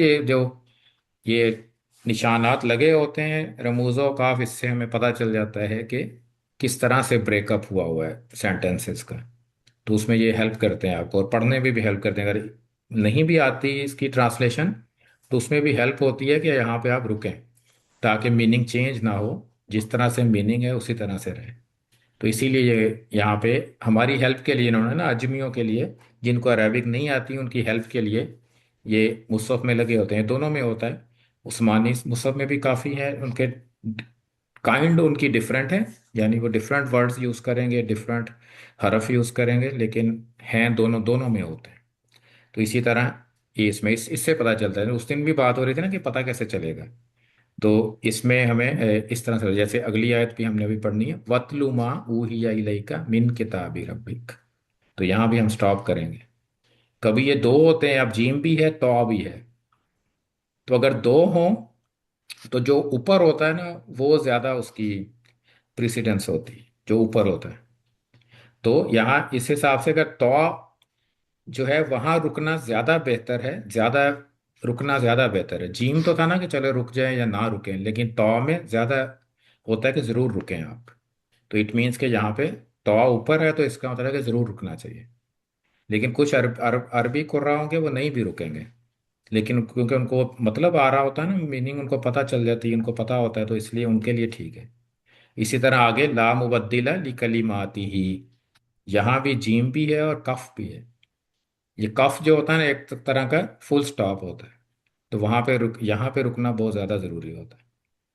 ये निशानात लगे होते हैं, रमूज़ो काफ, इससे हमें पता चल जाता है कि किस तरह से ब्रेकअप हुआ है सेंटेंसेस का। तो उसमें ये हेल्प करते हैं आपको, और पढ़ने में भी हेल्प करते हैं। अगर नहीं भी आती इसकी ट्रांसलेशन, तो उसमें भी हेल्प होती है कि यहाँ पे आप रुकें, ताकि मीनिंग चेंज ना हो, जिस तरह से मीनिंग है उसी तरह से रहे। तो इसीलिए ये यहाँ पे हमारी हेल्प के लिए इन्होंने ना, अजमियों के लिए जिनको अरबिक नहीं आती, उनकी हेल्प के लिए ये मुसहफ में लगे होते हैं। दोनों में होता है, उस्मानी मुसहफ में भी काफ़ी है। उनके काइंड उनकी डिफरेंट है, यानी वो डिफरेंट वर्ड्स यूज़ करेंगे, डिफरेंट हरफ यूज़ करेंगे, लेकिन हैं दोनों, दोनों में होते हैं। तो इसी तरह ये इसमें इससे पता चलता है। उस दिन भी बात हो रही थी ना कि पता कैसे चलेगा। तो इसमें हमें इस तरह से, जैसे अगली आयत भी हमने अभी पढ़नी है, वतलु मा ऊहिया इलैका मिन किताबी रब्बिक। तो यहाँ भी हम स्टॉप करेंगे। कभी ये दो होते हैं, अब जीम भी है तो भी है। तो अगर दो हों तो जो ऊपर होता है ना, वो ज्यादा उसकी प्रेसिडेंस होती है, जो ऊपर होता है। तो यहाँ इस हिसाब से अगर तो जो है वहां रुकना ज्यादा बेहतर है, ज्यादा रुकना ज्यादा बेहतर है। जीम तो था ना कि चलो रुक जाए या ना रुकें, लेकिन तो में ज्यादा होता है कि जरूर रुकें आप। तो इट मीन्स कि यहाँ पे तो ऊपर है, तो इसका मतलब है कि जरूर रुकना चाहिए। लेकिन कुछ अरबी कुर्रा होंगे, वो नहीं भी रुकेंगे, लेकिन क्योंकि उनको मतलब आ रहा होता है ना, मीनिंग उनको पता चल जाती है, उनको पता होता है, तो इसलिए उनके लिए ठीक है। इसी तरह आगे ला मुबद्दिला ली कलिमाती ही, यहाँ भी जीम भी है और कफ भी है। ये कफ जो होता है ना, एक तरह का फुल स्टॉप होता है। तो वहां पे यहाँ पे रुकना बहुत ज्यादा जरूरी होता है।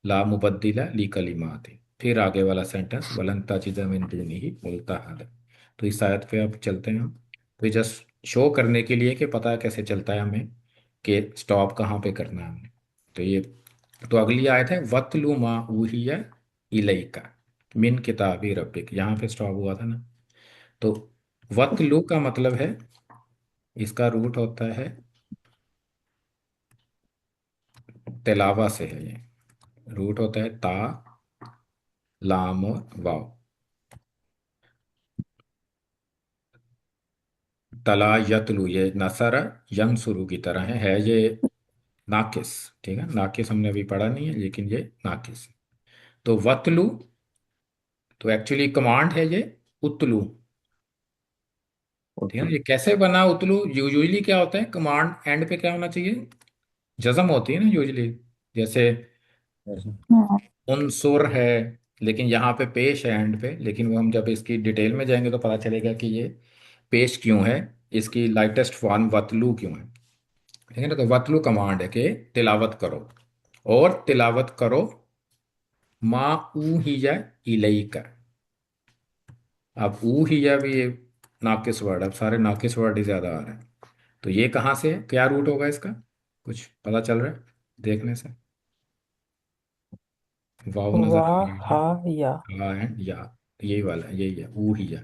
ला मुबद्दिला ली कलिमाती, फिर आगे वाला सेंटेंस वलन ताजिदा मिन दुनिही मुल्तहदा। तो इस आयत पे अब चलते हैं हम। तो ये जस्ट शो करने के लिए कि पता कैसे चलता है हमें कि स्टॉप कहाँ पे करना है हमने। तो ये, तो अगली आयत है वतलु मा ऊहिया इलैका मिन किताबी रब्बिक, यहाँ पे स्टॉप हुआ था ना। तो वतलु का मतलब है, इसका रूट होता है तिलावा से है ये। रूट होता है ता, लाम और वाव। तला यतलु, ये नसरा यंसुरु की तरह है ये नाकिस। ठीक है, नाकिस हमने अभी पढ़ा नहीं है, लेकिन ये नाकिस है। तो वतलु तो एक्चुअली कमांड है ये, उतलू। ठीक है ना, ये कैसे बना उतलू? यूजुअली क्या होता है, कमांड एंड पे क्या होना चाहिए? जज्म होती है ना यूजुअली, जैसे हाँ। उनसुर है, लेकिन यहाँ पे पेश है एंड पे। लेकिन वो हम जब इसकी डिटेल में जाएंगे तो पता चलेगा कि ये पेश क्यों है, इसकी लाइटेस्ट फॉर्म वतलू क्यों है। ठीक है ना, तो वतलू कमांड है कि तिलावत करो, और तिलावत करो मा ऊहिया इलैका। अब ऊहिया भी ये नाकिस वर्ड, अब सारे नाकिस वर्ड ही ज्यादा आ रहे हैं। तो ये कहाँ से है, क्या रूट होगा इसका? कुछ पता चल रहा है देखने से? वाव नजर आ वाह रही है, हा या। हाँ एंड या, यही वाला यही है ऊहिया।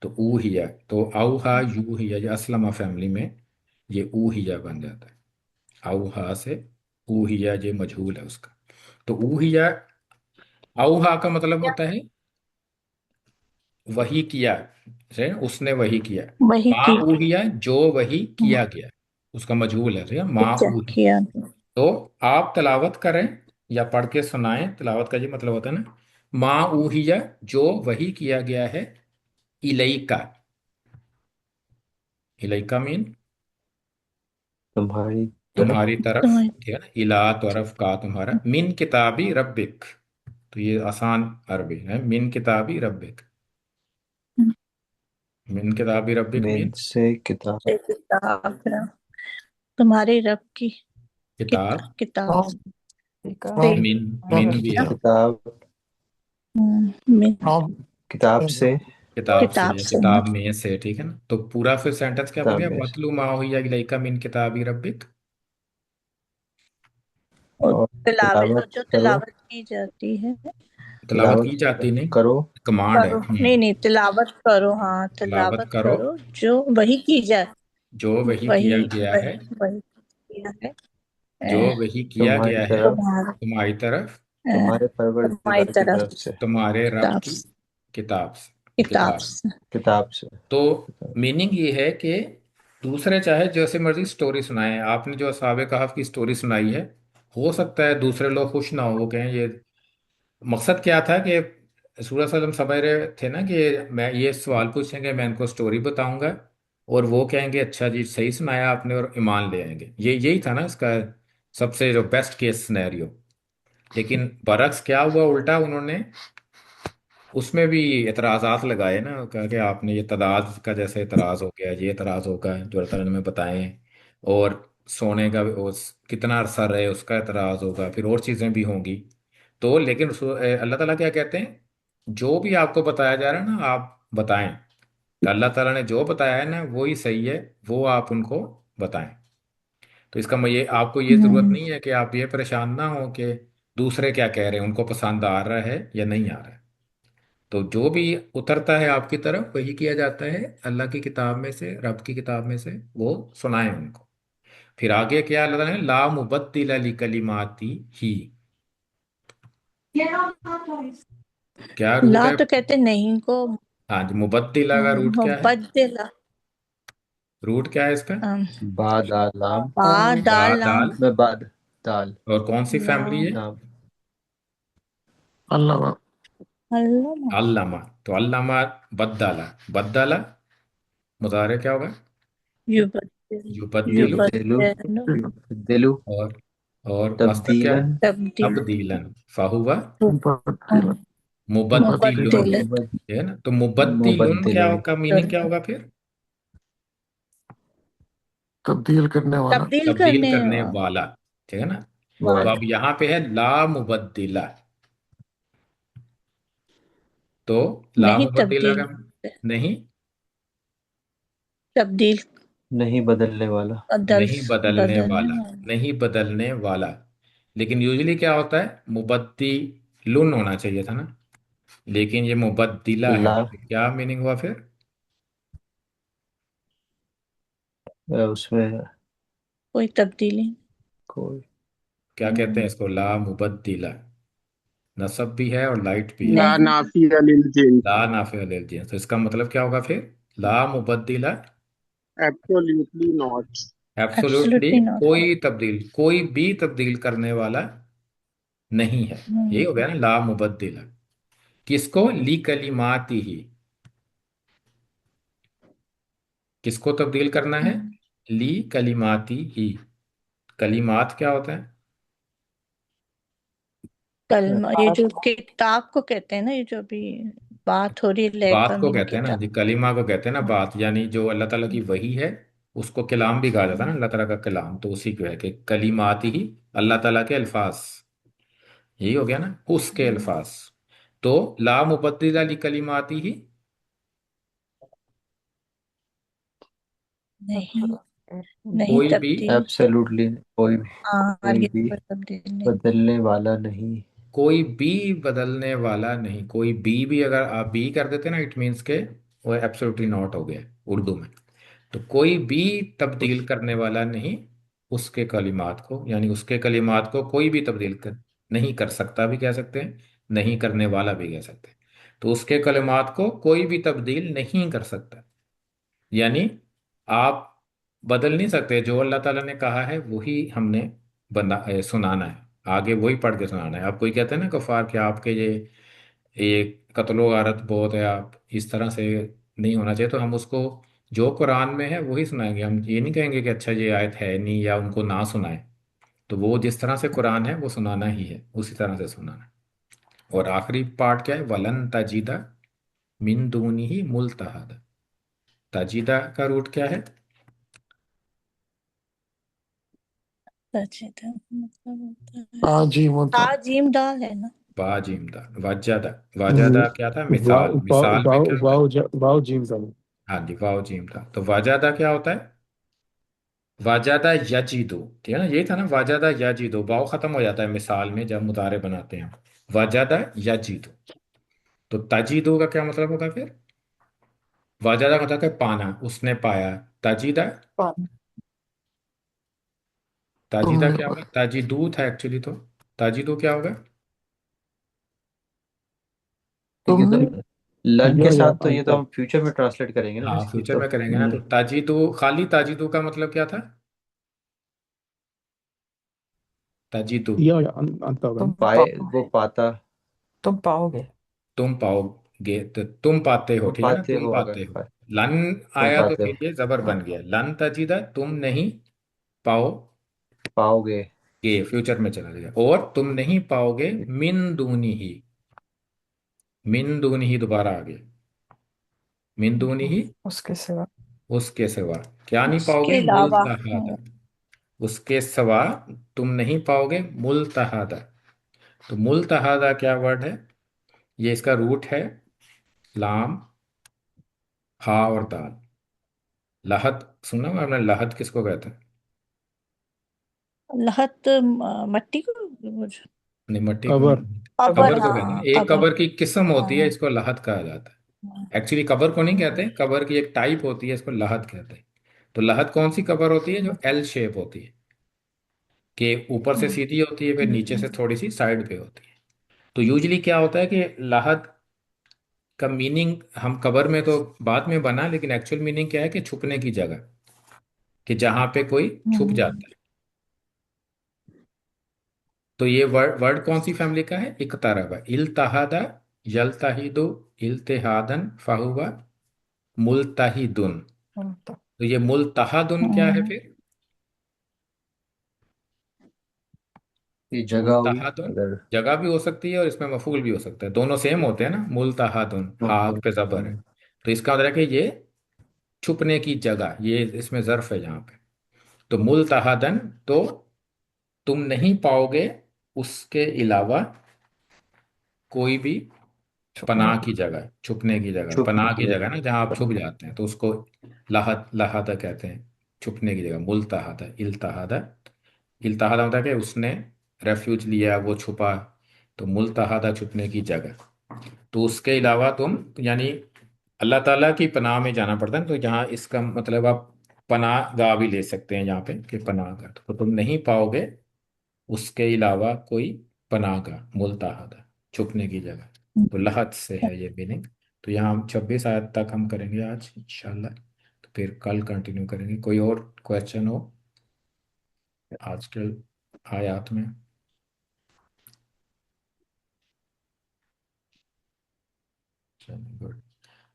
तो ऊहिया, तो औहा यूहिया, ये असलमा फैमिली में ये ऊहिया बन जाता है। औहा से ऊहिया, ये मजहूल है उसका। तो ऊहिया, औहा का मतलब होता है वही किया, सही ना? उसने वही किया। वही मा की ऊहिया, जो वही किया गया, उसका मजहूल है, ठीक है, मा क्या ऊहिया। किया। तो आप तलावत करें या पढ़ के सुनाएं, तलावत का ये मतलब होता है ना। मा ऊहिया, जो वही किया गया है, इलैका। इलैका मीन तुम्हारी तरफ। तुम्हारी तरफ, तुम्हारे ठीक है ना। इला तरफ का तुम्हारा, मिन किताबी रब्बिक। तो ये आसान अरबी है, मिन किताबी रब्बिक। मिन किताबी रब्बिक मीन में से किताब। से किताब, तुम्हारे रब की किताब। किताब से। फ्रॉम मिन, फ्रॉम मिन भी है। किताब। में फ्रॉम किताब से। किताब से किताब या से किताब में से, ठीक है ना। तो पूरा फिर सेंटेंस क्या किताब बनेगा? में से। वतलू मा हुआ इलैका मिन किताबी रब्बिक। और और तिलावत, तिलावत जो करो। तिलावत की जाती है। तिलावत की तिलावत जाती नहीं, करो। कमांड है। करो, नहीं नहीं, तिलावत करो, हाँ तिलावत तिलावत करो, करो, जो वही की जाए। जो वही वही किया गया है, वही वही किया है। जो अ, वही किया तुम्हारी गया है तरफ। तुम्हारा तुम्हारी तरफ, अ, तुम्हारे तुम्हारी परवरदिगार की तरफ तरफ से। तुम्हारे रब किताब की किताब से, किताब किताब। से। किताब से। तो मीनिंग ये है कि दूसरे चाहे जैसे मर्जी स्टोरी सुनाए, आपने जो असहाबे कहफ की स्टोरी सुनाई है, हो सकता है दूसरे लोग खुश ना हो, वो कहें ये मकसद क्या था कि सूरज सल्लम समझ रहे थे ना कि मैं ये सवाल पूछेंगे, मैं इनको स्टोरी बताऊंगा, और वो कहेंगे अच्छा जी सही सुनाया आपने, और ईमान ले आएंगे। ये यही था ना इसका सबसे जो बेस्ट केस सिनेरियो। लेकिन बरक्स क्या हुआ, उल्टा उन्होंने उसमें भी एतराज़ात लगाए ना, कहा कि आपने ये तादाद का जैसे एतराज़ हो गया, ये एतराज़ होगा जो अल्लाह ताला ने हमें बताएं, और सोने का भी कितना अरसा रहे उसका एतराज़ होगा, फिर और चीज़ें भी होंगी। तो लेकिन अल्लाह ताला क्या कहते हैं, जो भी आपको बताया जा रहा है ना आप बताएं। तो अल्लाह ताला ने जो बताया है ना वही सही है, वो आप उनको बताएं। तो इसका ये आपको ये ज़रूरत हम्म, नहीं है कि आप ये परेशान ना हो कि दूसरे क्या कह रहे हैं, उनको पसंद आ रहा है या नहीं आ रहा है। तो जो भी उतरता है आपकी तरफ वही किया जाता है, अल्लाह की किताब में से, रब की किताब में से, वो सुनाए उनको। फिर आगे क्या अल्लाह ताला ने, ला मुबद्दिला लि कलिमाती ही। क्या रूट ला है? तो कहते नहीं को। हाँ जी, मुबद्दिला का रूट क्या है? मुबद्दिला, रूट क्या है इसका? बाद आलाम। बा बा दाल लाम दाल। में बाद दाल। और कौन सी फैमिली है? लाम नाम। अल्लाह अल्लाह। अल्लामा। तो अल्लामा, बद्दाला, बद्दाला मुजारे क्या होगा? युबद्दिल युबद्दिलु। युबद्दिलु। युबद्दिल दिलु। और और मस्दर क्या है? तब्दीलन। तब्दील तब्दीलन, फाहुवा मुबद्दिल मुबद्दिलुन, मुबद्दिल मुबद है ना। तो मुबद्दिलुन क्या मुबद्दिलन। का मीनिंग क्या होगा फिर? तब्दील करने वाला। तब्दील तब्दील करने करने वाला, ठीक है ना। तो वाला। अब यहाँ पे है ला मुबद्दिला। तो ला नहीं मुबद्दिला तब्दील, का नहीं, तब्दील नहीं बदलने वाला। बदल नहीं बदलने बदलने वाला, वाला। नहीं बदलने वाला। लेकिन यूजली क्या होता है, मुबद्दिलुन होना चाहिए था ना, लेकिन ये मुबद्दिला है, ला। तो क्या मीनिंग हुआ फिर? उसमें कोई तब्दीली। कोई। क्या कहते हैं इसको? ला मुबद्दिला, नसब भी है और लाइट भी है। ला नहीं, नाफिया लिल जिन्स। ला नाफिया लिल जिन्स, तो इसका मतलब क्या होगा फिर? ला मुबद्दिला, absolutely not. Absolutely absolutely not. कोई तब्दील, कोई भी तब्दील करने वाला नहीं है। यही हो गया ना ला मुबद्दिला। किसको? ली कलिमाती ही, किसको तब्दील करना है? ली कलिमाती ही। कलिमात क्या होता है? कलमा, ये जो किताब को कहते हैं ना, ये जो अभी बात हो रही है, बात लेका को मीन कहते हैं ना किताब। जी, कलिमा को कहते हैं ना बात, यानी जो अल्लाह ताला की वही है, उसको कलाम भी कहा जाता है ना, अल्लाह ताला का कलाम। तो उसी को है कि कलिमाती ही, अल्लाह ताला के अल्फाज। यही हो गया ना, उसके अल्फाज। तो ला मुबद्दिला ली कलिमाती ही, नहीं, नहीं कोई भी, तब्दील। एब्सोल्युटली कोई भी। हाँ, कोई हरगिज़ भी कोई तब्दील नहीं। बदलने वाला नहीं। कोई भी बदलने वाला नहीं। कोई भी अगर आप बी कर देते ना, इट मीन्स के वो एब्सोल्युटली नॉट हो गया उर्दू में। तो कोई भी तब्दील करने वाला नहीं उसके कलिमात को, यानी उसके कलिमात को कोई भी तब्दील नहीं कर सकता भी कह सकते हैं, नहीं करने वाला भी कह सकते हैं। तो उसके कलिमात को कोई भी तब्दील नहीं कर सकता। यानी आप बदल नहीं सकते, जो अल्लाह ताला ने कहा है वही हमने सुनाना है, आगे वही पढ़ के सुनाना है। आप कोई कहते हैं ना कफार कि आपके ये कत्लो गारत बहुत है, आप इस तरह से नहीं होना चाहिए, तो हम उसको जो कुरान में है वही सुनाएंगे। हम ये नहीं कहेंगे कि अच्छा ये आयत है नहीं, या उनको ना सुनाए। तो वो जिस तरह से कुरान है वो सुनाना ही है, उसी तरह से सुनाना है। और आखिरी पार्ट क्या है, वलन तजीदा मिन दूनिही मुल्तहदा। तजीदा का रूट क्या है? सचेता मतलब होता है ताजीम होता है। ताजीम दाल है ना। बाजिमदा। वाजदा। वाजदा वाव क्या था? मिसाल। वाव मिसाल में वाव क्या होता है? वाव वाव जीम का। हाँ जी, वाव जीम था। तो वाजदा क्या होता है? वाजदा यजीदो। ठीक है ना, यही था ना, वाजदा यजीदो। वाव खत्म हो जाता है मिसाल में जब मुतारे बनाते हैं। वाजदा यजीदो। तो तजीदो का क्या मतलब होगा फिर? वाजदा का मतलब है पाना, उसने पाया। तजीदा। पान ताजिदा तुमने क्या होगा? पाया। ताजिदू था एक्चुअली तो। ताजिदू क्या होगा? ठीक है, तुमने तो लन के या साथ तो ये तो आंसर। हम फ्यूचर में ट्रांसलेट करेंगे ना हाँ, बेसिकली फ्यूचर तो। में करेंगे ना। तो ताजिदू, खाली ताजिदू का मतलब क्या था? ताजिदू। या अंत होगा तुम ना। पाए, पाओ वो पाता। तुम पाओगे। तुम पाओगे, तो तुम पाते हो, तुम ठीक है ना, पाते तुम हो पाते अगर हो। लन तुम आया तो पाते हो, फिर ये जबर बन गया, लन तजिदा, तुम नहीं पाओ। पाओगे। ये फ्यूचर में चला गया। और तुम नहीं पाओगे मिन दूनी ही। मिन दूनी ही दोबारा आ गया। मिन दूनी ही, उसके सिवा। उसके सिवा। क्या नहीं उसके पाओगे? अलावा मुल्तहादा। उसके सिवा तुम नहीं पाओगे मुल्तहादा। तो मुल्तहादा क्या वर्ड है? ये इसका रूट है लाम, हा और दाल। लहत सुना हुआ आपने? लहत किसको कहते हैं? लहत मट्टी को नहीं, मट्टी को कबर। नहीं। कबर, कबर को कहते हैं ना, हाँ एक कबर। कबर की किस्म होती है, हाँ इसको लहत कहा जाता हाँ, है। एक्चुअली कबर को नहीं कहते, कबर की एक टाइप होती है, इसको लहत कहते हैं। तो लहत कौन सी कबर होती है? जो एल शेप होती है, कि ऊपर से सीधी होती है, फिर नीचे से थोड़ी सी साइड पे होती है। तो यूजली क्या होता है कि लहत का मीनिंग हम कबर में तो बाद में बना, लेकिन एक्चुअल मीनिंग क्या है कि छुपने की जगह, कि जहां पे कोई छुप जाता है। तो ये वर्ड वर्ड कौन सी फैमिली का है? इकतारबा। इल्तहादा यल्ताहिदु इल्तिहादन फाहुवा मुल्ताहिदुन। तो तो ये मुल्तहादुन क्या है हम्म, फिर? ये जगह हुई मुल्तहादुन अगर। जगह भी हो सकती है, और इसमें मफूल भी हो सकता है, दोनों सेम होते हैं ना। मुल्तहादुन, हाग पे जबर है। तो इसका मतलब है कि ये छुपने की जगह, ये इसमें जर्फ है यहाँ पे। तो मुल्तहादन, तो तुम नहीं पाओगे उसके अलावा कोई भी छुपने पनाह की। की जगह, छुपने की जगह, छुपने पनाह की की जगह ना, जहाँ आप छुप जगह। जाते हैं, तो उसको लहद लहादा कहते हैं। छुपने की जगह मुल्तहादा। इल्तहादा, इल्तहादा मतलब कि उसने रेफ्यूज लिया, वो छुपा। तो मुल्तहादा छुपने की जगह। तो उसके अलावा तुम, यानी अल्लाह ताला की पनाह में जाना पड़ता है। तो यहाँ इसका मतलब आप पनाह गाह भी ले सकते हैं यहाँ पे, कि पनाह गाह। तो तुम नहीं पाओगे उसके अलावा कोई पनाह गाह, मुल्तहादा, छुपने की जगह। तो लहत से है ये मीनिंग। तो यहाँ हम 26 आयत तक हम करेंगे आज इंशाल्लाह। तो फिर कल कंटिन्यू करेंगे। कोई और क्वेश्चन हो आजकल आयात में? चलिए, गुड।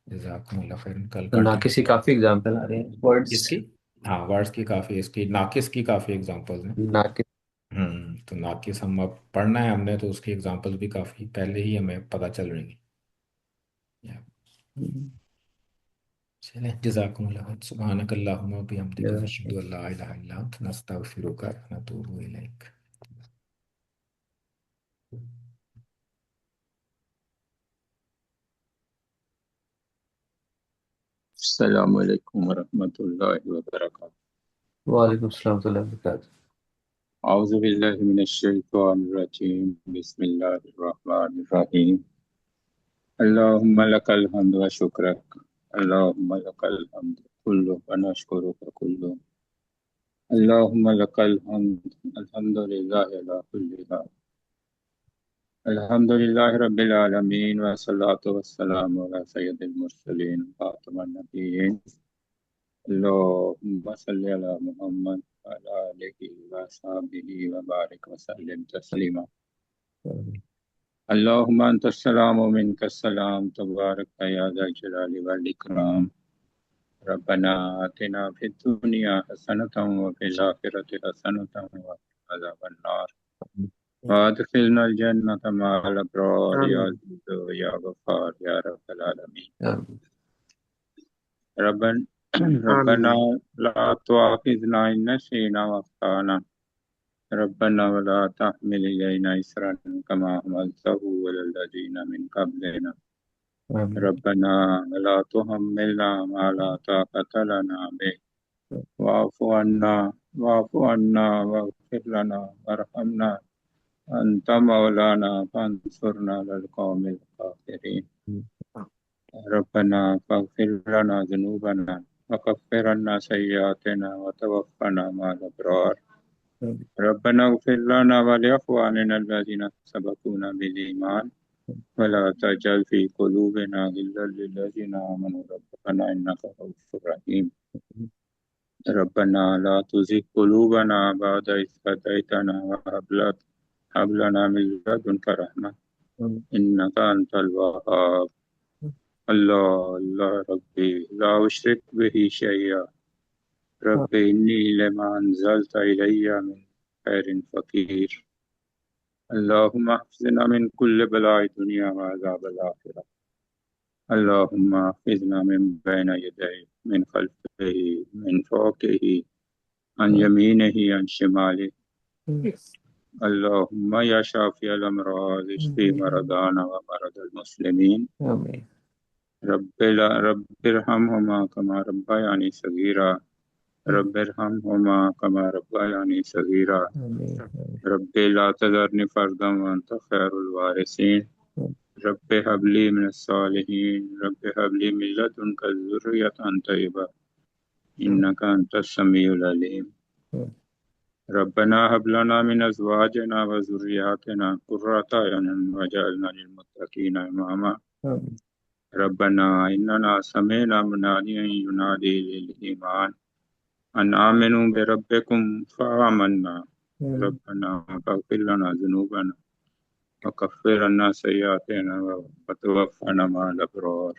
जज़ाकुमुल्लाह खैरन। कल तो ना कंटिन्यू किसी करेंगे। काफी एग्जाम्पल आ रहे हैं वर्ड्स। इसकी, हाँ, वर्ड्स की काफ़ी, इसकी नाकिस की काफ़ी एग्जांपल्स हैं। ना कि तो नाकिस हम अब पढ़ना है हमने, तो उसकी एग्जांपल्स भी काफ़ी पहले ही हमें पता चल रही हैं। चले, जज़ाकुमुल्लाह खैर। सुब्हानकल्लाहुम्मा व बिहम्दिका अशहदु अल्ला इलाहा इल्ला अंता नस्तगफिरुका व नतूबु इलैक। अस्सलाम वालेकुम वरहमतुल्लाहि वबरकातुहू। वालेकुम सलाम तो वबरकातुहू। औज़ु बिल्लाहि मिनश शैतानिर रजीम। बिस्मिल्लाहिर रहमानिर रहीम। अल्लाहुम्मा लकल हम्दु व शुक्रक। अल्लाहुम्मा लकल हम्दु कुल्लु व नशकुरुका कुल्लु। अल्लाहुम्मा लकल हम्द अल्हम्दुलिल्लाहि अला कुल्ली हाल। अल्हम्दुलिल्लाहि रब्बिल आलमीन वस्सलातु वस्सलामु अला सय्यदिल मुरसलीन खातमुन नबिय्यीन अल्लाहुम्मा सल्लि अला मुहम्मद व अला आलिहि व अस्हाबिहि व बारिक व सल्लिम तस्लीमा। अल्लाहुम्मा अंतस्सलाम व मिनकस्सलाम तबारक या ज़ल जलाली वल इकराम। रब्बना आतिना फिद दुनिया हसनतम व फिल आखिरति हसनतम व क़िना अज़ाबन नार वादखिलनल जन्नत मअल अबरार या अज़ीज़ या गफ़्फ़ार या रब्बल आलमीन। आमीन। रब्बन रब्बना ला तुआखिज़ना इन नसीना व अख़्ताना रब्बना वला तहमिल अलैना इसरन कमा हमलतहु अलल लज़ीना मिन क़ब्लिना आमीन। रब्बना वला तुहम्मिलना मा ला ताक़त लना बिहि वाफ़ु अन्ना वग़फ़िर लना वरहमना अंत मौलाना फंसुरना अलल क़ौमिल काफ़िरीन। रब्बना फ़ग़फ़िर लना ज़ुनूबना वकफ़्फिर अन्ना सय्यिआतिना वतवफ़्फ़ना मअल अबरार। रब्बना इग़फ़िर लना व लिइख़वानिना अल्लज़ीना सबक़ूना बिल ईमान वला तजअल फ़ी क़ुलूबिना ग़िल्लन लिल्लज़ीना आमनू रब्बना इन्नका रऊफ़ुर रहीम। रब्बना ला तुज़िग़ क़ुलूबना बअद इज़ हदैतना व हब लना मिन लदुनका रहमा इन्नका अंतल वह्हाब। अल्लाह अल्लाह रब्बी ला उश्रिक बिही शैय्या रब्बी इन्नी लिमा अंज़लता इलैया मिन खैरिन फ़क़ीर। अल्लाहुम्मा अहफ़िज़ना मिन कुल्लि बलाइ दुनिया व अज़ाबिल आखिरह। अल्लाहुम्मा अहफ़िज़ना मिन बैन यदैहि मिन ख़ल्फ़िही मिन फ़ौक़िही अन यमीनिही अन शिमालिही। अल्लाहुम्मा या शाफ़िअल अमराज़ इश्फ़ि मरदाना व मरदल मुस्लिमीन। आमीन। रब्बिरहमहुमा कमा रब्बयानी सगीरा रब्बिरहमहुमा कमा रब्बयानी सगीरा। आमीन। रब्बि ला तज़रनी फ़र्दन व अंत खैरुल वारिसीन। Rabbi humbly minus सालिहीन rabbi humbly मिन लदुनका ज़ुर्रियतन तय्यिबा इन्नका अंतस समीउल अलीम। रब्बना हब लना मिन अज़वाजिना व ज़ुर्रिय्यातिना क़ुर्रता अयुनिन वजअलना लिलमुत्तक़ीना इमामा। रब्बना इन्नना समिअना मुनादियन युनादी लिल ईमान अन आमिनू बिरब्बिकुम फ़आमन्ना। रब्बना फ़ग़फ़िर लना ज़ुनूबना वकफ़्फ़िर अन्ना सय्यिआतिना वतवफ़्फ़ना मअल अबरार।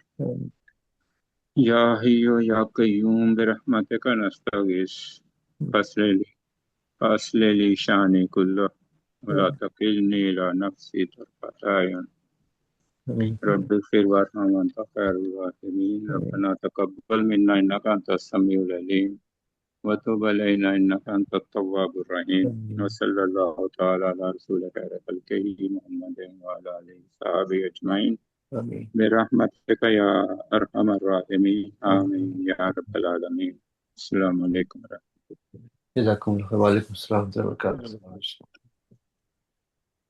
या हय्यु या क़य्यूम बिरहमतिका नस्तगीस फ़अस्लिह ली शानी कुल्लह वला तकिलनी इला नफ़्सी तर्फ़ता अय्युन। रब्बिग़फ़िर वरहम वअन्त खैरुल राहिमीन। रब्बना तक़ब्बल मिन्ना इन्नका अंतस समीउल अलीम व तुब अलैना इन्नका अंतत तव्वाबुर रहीम। व सल्लल्लाहु तआला अला रसूलिल खैरि ख़ल्क़िही मुहम्मदिन व अला आलिहि व सहाबिहि अजमईन बिरहमतिका या अरहमर राहिमीन आमीन या रब्बल आलमीन। अस्सलामु अलैकुम व जज़ाकुमुल्लाह। वालेकुम अस्सलाम व बरकातहू।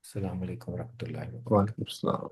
अस्सलाम वालेकुम रहमतुल्लाहि व वालेकुम अस्सलाम।